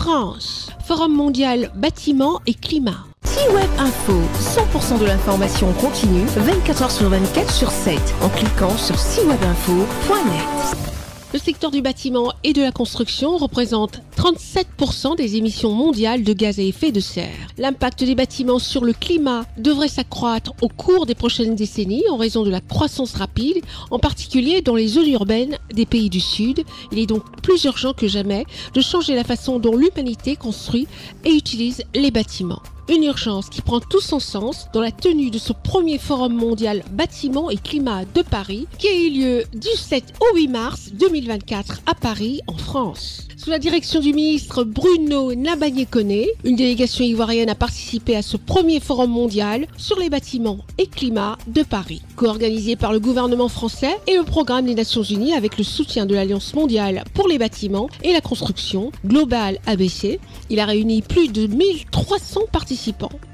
France. Forum mondial bâtiment et climat. C-Web Info, 100% de l'information continue, 24h sur 24 sur 7, en cliquant sur cwebinfo.net. Le secteur du bâtiment et de la construction représente 37% des émissions mondiales de gaz à effet de serre. L'impact des bâtiments sur le climat devrait s'accroître au cours des prochaines décennies en raison de la croissance rapide, en particulier dans les zones urbaines des pays du Sud. Il est donc plus urgent que jamais de changer la façon dont l'humanité construit et utilise les bâtiments. Une urgence qui prend tout son sens dans la tenue de ce premier forum mondial bâtiment et climat de Paris qui a eu lieu du 7 au 8 mars 2024 à Paris en France. Sous la direction du ministre Bruno Nabagné-Koné, une délégation ivoirienne a participé à ce premier forum mondial sur les bâtiments et climat de Paris, co-organisé par le gouvernement français et le programme des Nations Unies avec le soutien de l'Alliance mondiale pour les bâtiments et la construction, Global ABC. Il a réuni plus de 1300 participants.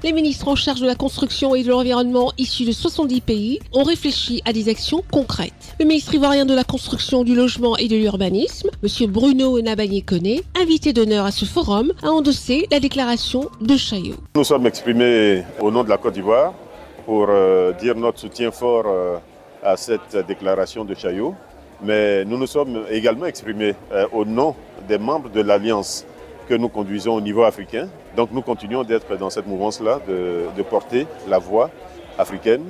Les ministres en charge de la construction et de l'environnement issus de 70 pays ont réfléchi à des actions concrètes. Le ministre ivoirien de la construction, du logement et de l'urbanisme, M. Bruno Nabagné-Koné, invité d'honneur à ce forum, a endossé la déclaration de Chaillot. Nous sommes exprimés au nom de la Côte d'Ivoire pour dire notre soutien fort à cette déclaration de Chaillot, mais nous nous sommes également exprimés au nom des membres de l'Alliance que nous conduisons au niveau africain. Donc nous continuons d'être dans cette mouvance-là, de porter la voix africaine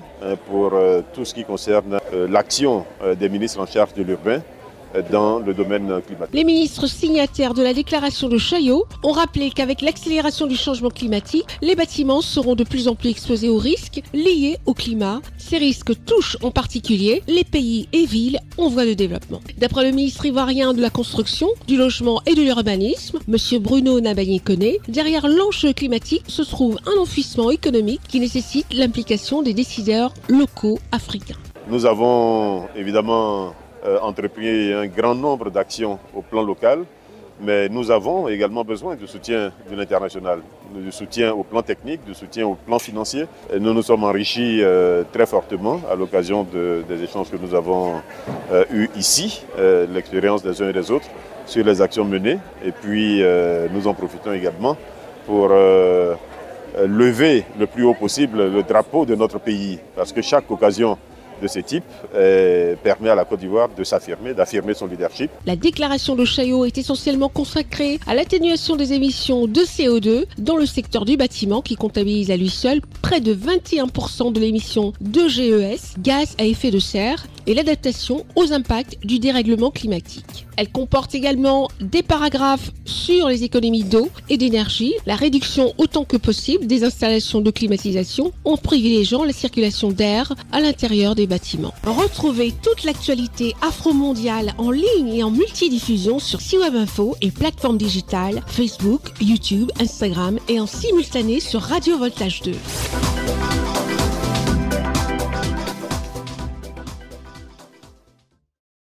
pour tout ce qui concerne l'action des ministres en charge de l'urbain dans le domaine climatique. Les ministres signataires de la déclaration de Chaillot ont rappelé qu'avec l'accélération du changement climatique, les bâtiments seront de plus en plus exposés aux risques liés au climat. Ces risques touchent en particulier les pays et villes en voie de développement. D'après le ministre ivoirien de la construction, du logement et de l'urbanisme, M. Bruno Nabagné-Koné, derrière l'enjeu climatique se trouve un enfouissement économique qui nécessite l'implication des décideurs locaux africains. Nous avons évidemment entrepris un grand nombre d'actions au plan local, mais nous avons également besoin du soutien de l'international, du soutien au plan technique, du soutien au plan financier. Et nous nous sommes enrichis très fortement à l'occasion des échanges que nous avons eus ici, l'expérience des uns et des autres sur les actions menées. Et puis nous en profitons également pour lever le plus haut possible le drapeau de notre pays, parce que chaque occasion de ce type permet à la Côte d'Ivoire de s'affirmer, d'affirmer son leadership. La déclaration de Chaillot est essentiellement consacrée à l'atténuation des émissions de CO2 dans le secteur du bâtiment qui comptabilise à lui seul près de 21% de l'émission de GES, gaz à effet de serre, et l'adaptation aux impacts du dérèglement climatique. Elle comporte également des paragraphes sur les économies d'eau et d'énergie, la réduction autant que possible des installations de climatisation en privilégiant la circulation d'air à l'intérieur des bâtiments. Retrouvez toute l'actualité afro-mondiale en ligne et en multidiffusion sur C-Web Info et plateformes digitales, Facebook, YouTube, Instagram et en simultané sur Radio Voltage 2.